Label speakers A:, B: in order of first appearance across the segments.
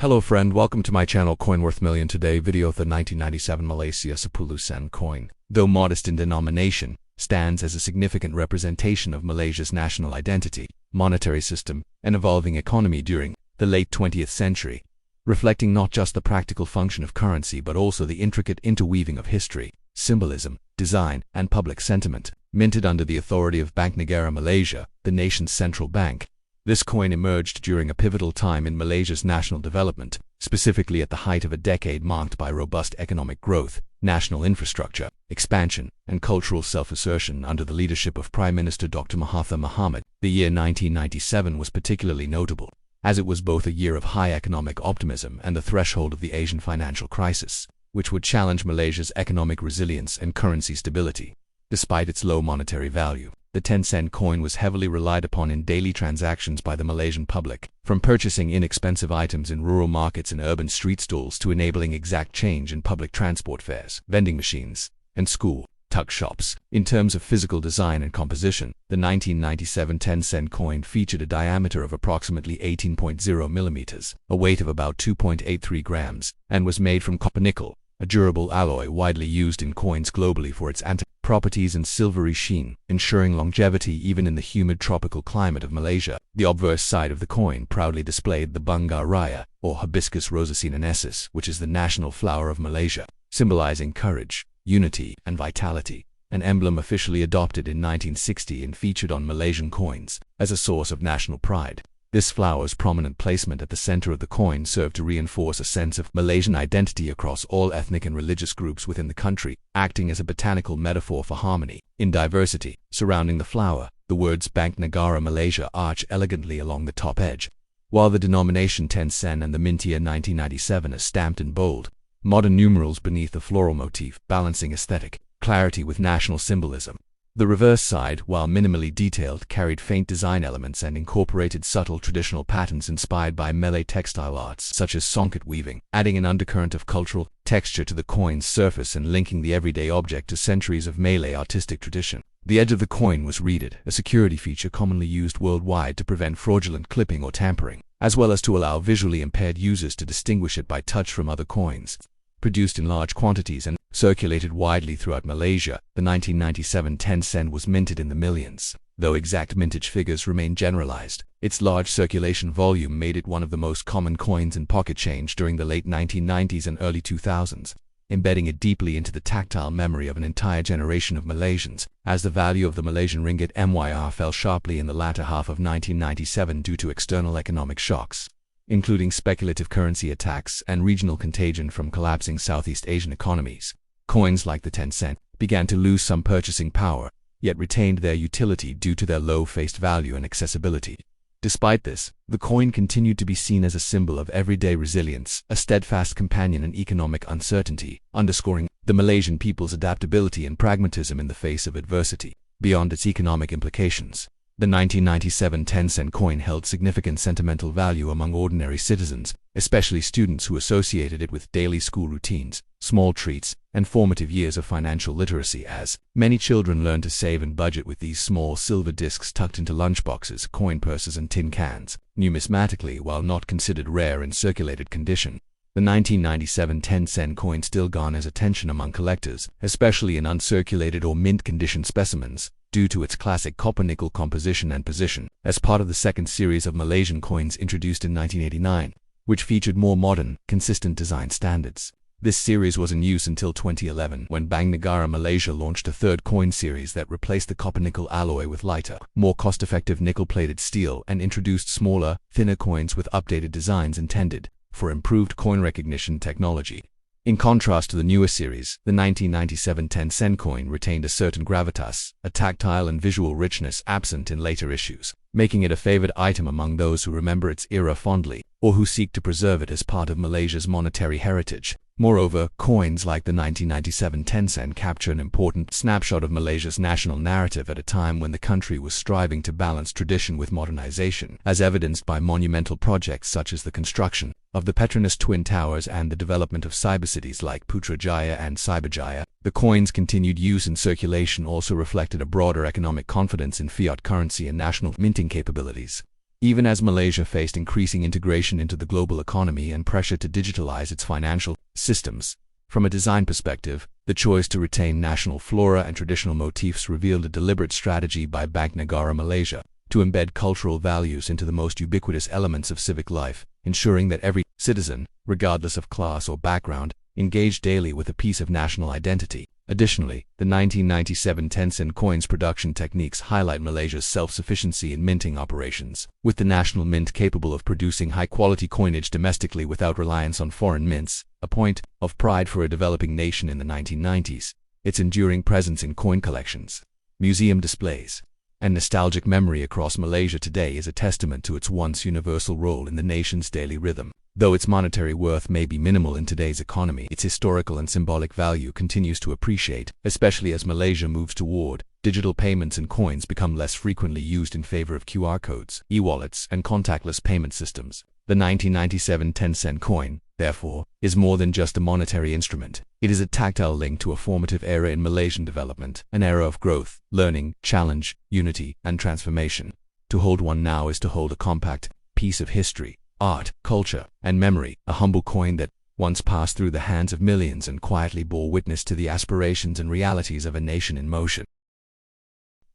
A: Hello friend, welcome to my channel Coin Worth Million. Today video of the 1997 Malaysia 10 sen coin. Though modest in denomination, stands as a significant representation of Malaysia's national identity, monetary system, and evolving economy during the late 20th century, reflecting not just the practical function of currency but also the intricate interweaving of history, symbolism, design, and public sentiment. Minted under the authority of Bank Negara Malaysia, the nation's central bank, this coin emerged during a pivotal time in Malaysia's national development, specifically at the height of a decade marked by robust economic growth, national infrastructure, expansion, and cultural self-assertion under the leadership of Prime Minister Dr. Mahathir Mohamad. The year 1997 was particularly notable, as it was both a year of high economic optimism and the threshold of the Asian financial crisis, which would challenge Malaysia's economic resilience and currency stability. Despite its low monetary value, the 10 sen coin was heavily relied upon in daily transactions by the Malaysian public, from purchasing inexpensive items in rural markets and urban street stalls to enabling exact change in public transport fares, vending machines, and school tuck shops. In terms of physical design and composition, the 1997 10 sen coin featured a diameter of approximately 18.0 millimeters, a weight of about 2.83 grams, and was made from copper nickel, a durable alloy widely used in coins globally for its properties and silvery sheen, ensuring longevity even in the humid tropical climate of Malaysia. The obverse side of the coin proudly displayed the Bunga Raya, or Hibiscus rosaceanensis, which is the national flower of Malaysia, symbolizing courage, unity, and vitality, an emblem officially adopted in 1960 and featured on Malaysian coins as a source of national pride. This flower's prominent placement at the center of the coin served to reinforce a sense of Malaysian identity across all ethnic and religious groups within the country, acting as a botanical metaphor for harmony in diversity. Surrounding the flower, the words Bank Negara Malaysia arch elegantly along the top edge, while the denomination 10 sen and the mint year 1997 are stamped in bold, modern numerals beneath the floral motif, balancing aesthetic clarity with national symbolism. The reverse side, while minimally detailed, carried faint design elements and incorporated subtle traditional patterns inspired by Malay textile arts such as songket weaving, adding an undercurrent of cultural texture to the coin's surface and linking the everyday object to centuries of Malay artistic tradition. The edge of the coin was reeded, a security feature commonly used worldwide to prevent fraudulent clipping or tampering, as well as to allow visually impaired users to distinguish it by touch from other coins. Produced in large quantities and circulated widely throughout Malaysia, the 1997 10 sen was minted in the millions. Though exact mintage figures remain generalized, its large circulation volume made it one of the most common coins in pocket change during the late 1990s and early 2000s, embedding it deeply into the tactile memory of an entire generation of Malaysians. As the value of the Malaysian ringgit MYR fell sharply in the latter half of 1997 due to external economic shocks, including speculative currency attacks and regional contagion from collapsing Southeast Asian economies, coins like the 10 sen began to lose some purchasing power, yet retained their utility due to their low face value and accessibility. Despite this, the coin continued to be seen as a symbol of everyday resilience, a steadfast companion in economic uncertainty, underscoring the Malaysian people's adaptability and pragmatism in the face of adversity. Beyond its economic implications, the 1997 10 sen coin held significant sentimental value among ordinary citizens, especially students who associated it with daily school routines, small treats, and formative years of financial literacy, as many children learned to save and budget with these small silver discs tucked into lunchboxes, coin purses, and tin cans. Numismatically, while not considered rare in circulated condition, the 1997 10 sen coin still garners attention among collectors, especially in uncirculated or mint-condition specimens, due to its classic copper-nickel composition and position. As part of the second series of Malaysian coins introduced in 1989, which featured more modern, consistent design standards. This series was in use until 2011, when Bank Negara Malaysia launched a third coin series that replaced the copper-nickel alloy with lighter, more cost-effective nickel-plated steel and introduced smaller, thinner coins with updated designs intended for improved coin recognition technology. In contrast to the newer series, the 1997 10 sen coin retained a certain gravitas, a tactile and visual richness absent in later issues, making it a favored item among those who remember its era fondly, or who seek to preserve it as part of Malaysia's monetary heritage. Moreover, coins like the 1997 10 sen capture an important snapshot of Malaysia's national narrative at a time when the country was striving to balance tradition with modernization, as evidenced by monumental projects such as the construction of the Petronas Twin Towers and the development of cybercities like Putrajaya and Cyberjaya. The coin's continued use and circulation also reflected a broader economic confidence in fiat currency and national minting capabilities. Even as Malaysia faced increasing integration into the global economy and pressure to digitalize its financial systems. From a design perspective, the choice to retain national flora and traditional motifs revealed a deliberate strategy by Bank Negara Malaysia to embed cultural values into the most ubiquitous elements of civic life, ensuring that every citizen, regardless of class or background, engaged daily with a piece of national identity. Additionally, the 1997 10-cent coins production techniques highlight Malaysia's self-sufficiency in minting operations, with the national mint capable of producing high-quality coinage domestically without reliance on foreign mints, a point of pride for a developing nation in the 1990s. Its enduring presence in coin collections, museum displays, and nostalgic memory across Malaysia today is a testament to its once universal role in the nation's daily rhythm. Though its monetary worth may be minimal in today's economy, its historical and symbolic value continues to appreciate, especially as Malaysia moves toward digital payments and coins become less frequently used in favor of QR codes, e-wallets, and contactless payment systems. The 1997 10-cent coin, therefore, is more than just a monetary instrument. It is a tactile link to a formative era in Malaysian development, an era of growth, learning, challenge, unity, and transformation. To hold one now is to hold a compact piece of history, art, culture, and memory, a humble coin that once passed through the hands of millions and quietly bore witness to the aspirations and realities of a nation in motion.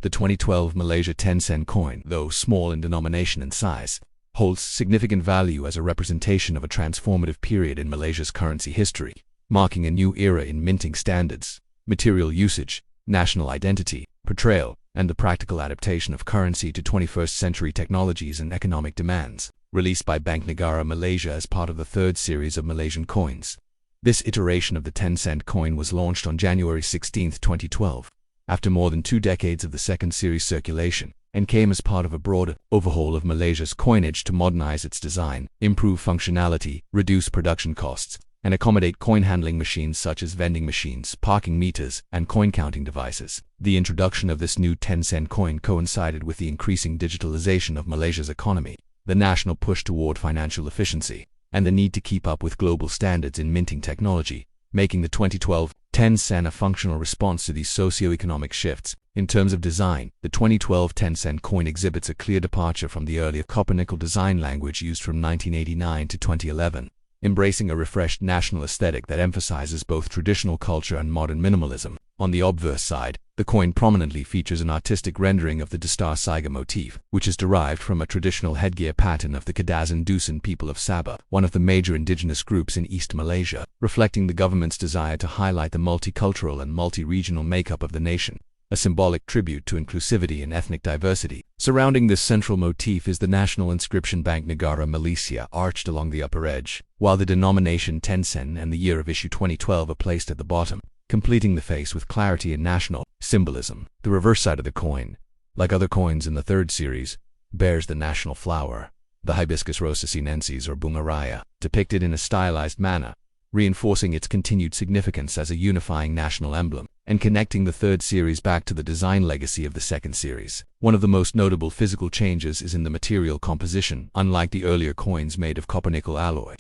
A: The 2012 Malaysia 10-cent coin, though small in denomination and size, holds significant value as a representation of a transformative period in Malaysia's currency history, marking a new era in minting standards, material usage, national identity, portrayal, and the practical adaptation of currency to 21st century technologies and economic demands. Released by Bank Negara Malaysia as part of the third series of Malaysian coins. This iteration of the 10-cent coin was launched on January 16, 2012, after more than 2 decades of the second series circulation, and came as part of a broader overhaul of Malaysia's coinage to modernize its design, improve functionality, reduce production costs, and accommodate coin handling machines such as vending machines, parking meters, and coin counting devices. The introduction of this new 10-cent coin coincided with the increasing digitalization of Malaysia's economy, the national push toward financial efficiency, and the need to keep up with global standards in minting technology, making the 2012 10-cent a functional response to these socio-economic shifts. In terms of design, the 2012 10-cent coin exhibits a clear departure from the earlier copper-nickel design language used from 1989 to 2011, embracing a refreshed national aesthetic that emphasizes both traditional culture and modern minimalism. On the obverse side, the coin prominently features an artistic rendering of the Dastar Saiga motif, which is derived from a traditional headgear pattern of the Kadazan Dusun people of Sabah, one of the major indigenous groups in East Malaysia, reflecting the government's desire to highlight the multicultural and multi-regional makeup of the nation, a symbolic tribute to inclusivity and ethnic diversity. Surrounding this central motif is the national inscription Bank Negara Malaysia arched along the upper edge, while the denomination 10 sen and the year of issue 2012 are placed at the bottom, completing the face with clarity and national symbolism. The reverse side of the coin, like other coins in the third series, bears the national flower, the Hibiscus rosacinensis or bunga raya, depicted in a stylized manner, reinforcing its continued significance as a unifying national emblem, and connecting the third series back to the design legacy of the second series. One of the most notable physical changes is in the material composition. Unlike the earlier coins made of copper-nickel alloy,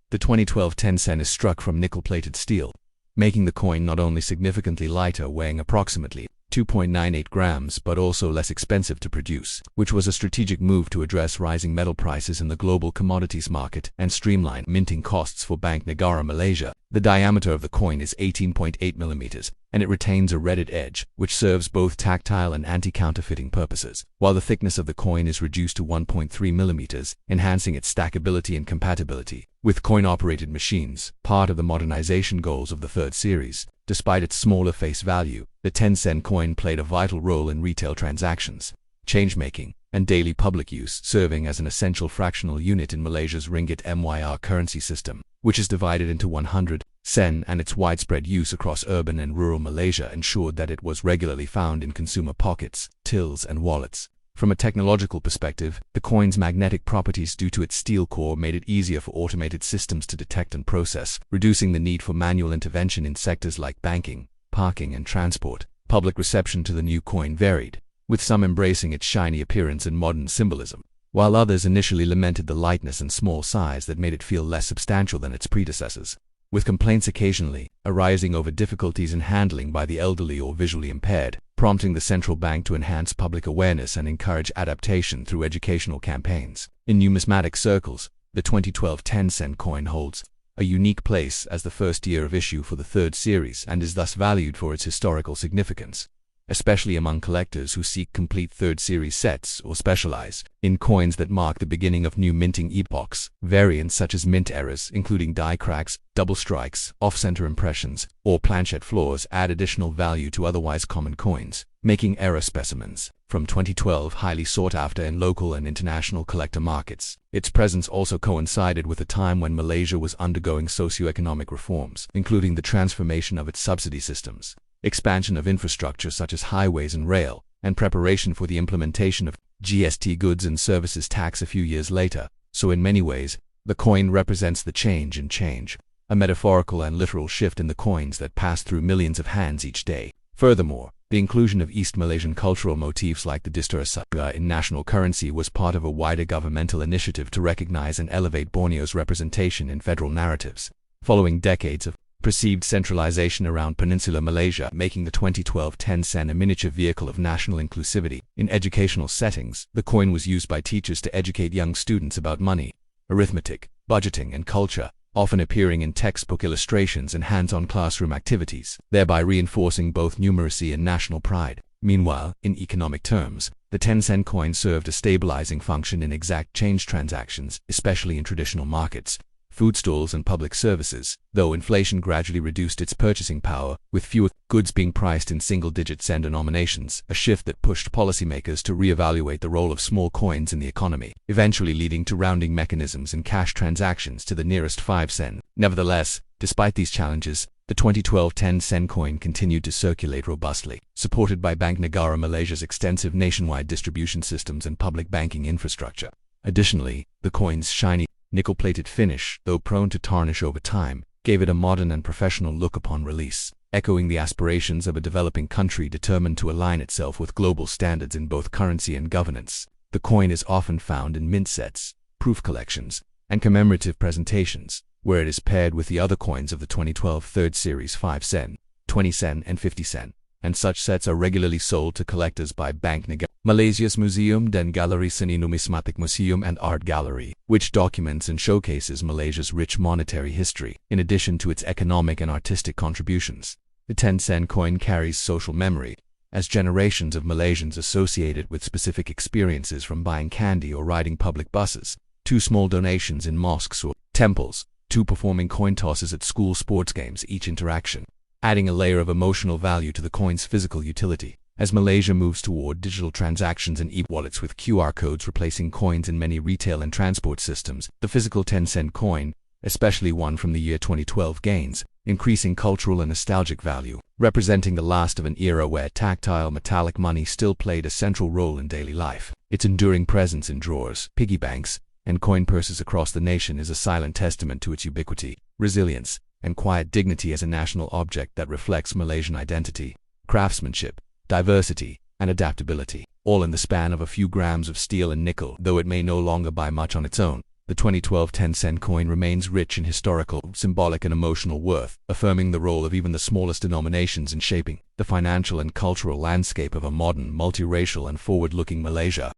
A: the 2012 10 sen is struck from nickel-plated steel, making the coin not only significantly lighter, weighing approximately 2.98 grams, but also less expensive to produce, which was a strategic move to address rising metal prices in the global commodities market and streamline minting costs for Bank Negara Malaysia. The diameter of the coin is 18.8 millimeters, and it retains a redded edge, which serves both tactile and anti-counterfeiting purposes, while the thickness of the coin is reduced to 1.3 millimeters, enhancing its stackability and compatibility with coin-operated machines, part of the modernization goals of the third series. Despite its smaller face value, the 10 sen coin played a vital role in retail transactions, change-making, and daily public use, serving as an essential fractional unit in Malaysia's ringgit MYR currency system, which is divided into 100 sen, and its widespread use across urban and rural Malaysia ensured that it was regularly found in consumer pockets, tills, and wallets. From a technological perspective, the coin's magnetic properties due to its steel core made it easier for automated systems to detect and process, reducing the need for manual intervention in sectors like banking, parking, and transport. Public reception to the new coin varied, with some embracing its shiny appearance and modern symbolism, while others initially lamented the lightness and small size that made it feel less substantial than its predecessors. with complaints occasionally arising over difficulties in handling by the elderly or visually impaired, prompting the central bank to enhance public awareness and encourage adaptation through educational campaigns. In numismatic circles, the 2012 10-cent coin holds a unique place as the first year of issue for the third series and is thus valued for its historical significance, especially among collectors who seek complete third series sets or specialize in coins that mark the beginning of new minting epochs. Variants such as mint errors, including die cracks, double strikes, off-center impressions, or planchette flaws, add additional value to otherwise common coins, making error specimens from 2012 highly sought after in local and international collector markets. Its presence also coincided with a time when Malaysia was undergoing socio-economic reforms, including the transformation of its subsidy systems, expansion of infrastructure such as highways and rail, and preparation for the implementation of GST goods and services tax a few years later. So in many ways, the coin represents the change in change, a metaphorical and literal shift in the coins that pass through millions of hands each day. Furthermore, the inclusion of East Malaysian cultural motifs like the Distara Saga in national currency was part of a wider governmental initiative to recognize and elevate Borneo's representation in federal narratives, following decades of perceived centralization around Peninsular Malaysia, making the 2012 10-cent a miniature vehicle of national inclusivity. In educational settings, the coin was used by teachers to educate young students about money, arithmetic, budgeting, and culture, often appearing in textbook illustrations and hands-on classroom activities, thereby reinforcing both numeracy and national pride. Meanwhile, in economic terms, the 10-cent coin served a stabilizing function in exact change transactions, especially in traditional markets, food stalls, and public services, though inflation gradually reduced its purchasing power, with fewer goods being priced in single-digit cent denominations, a shift that pushed policymakers to reevaluate the role of small coins in the economy, eventually leading to rounding mechanisms in cash transactions to the nearest 5 cent. Nevertheless, despite these challenges, the 2012 10-cent coin continued to circulate robustly, supported by Bank Negara Malaysia's extensive nationwide distribution systems and public banking infrastructure. Additionally, the coin's shiny, nickel-plated finish, though prone to tarnish over time, gave it a modern and professional look upon release, echoing the aspirations of a developing country determined to align itself with global standards in both currency and governance. The coin is often found in mint sets, proof collections, and commemorative presentations, where it is paired with the other coins of the 2012 third series 5 cent, 20 cent, and 50 cent, and such sets are regularly sold to collectors by Bank Negara Malaysia's Museum dan Galeri Seni Numismatik Museum and Art Gallery, which documents and showcases Malaysia's rich monetary history, in addition to its economic and artistic contributions. The 10-cent coin carries social memory, as generations of Malaysians associate it with specific experiences, from buying candy or riding public buses, to small donations in mosques or temples, to performing coin tosses at school sports games, each interaction adding a layer of emotional value to the coin's physical utility. As Malaysia moves toward digital transactions and e-wallets with QR codes replacing coins in many retail and transport systems, the physical 10-cent coin, especially one from the year 2012, gains increasing cultural and nostalgic value, representing the last of an era where tactile metallic money still played a central role in daily life. Its enduring presence in drawers, piggy banks, and coin purses across the nation is a silent testament to its ubiquity, resilience, and quiet dignity as a national object that reflects Malaysian identity, craftsmanship, diversity, and adaptability, all in the span of a few grams of steel and nickel. Though it may no longer buy much on its own, the 2012 10-cent coin remains rich in historical, symbolic, and emotional worth, affirming the role of even the smallest denominations in shaping the financial and cultural landscape of a modern, multiracial, and forward-looking Malaysia.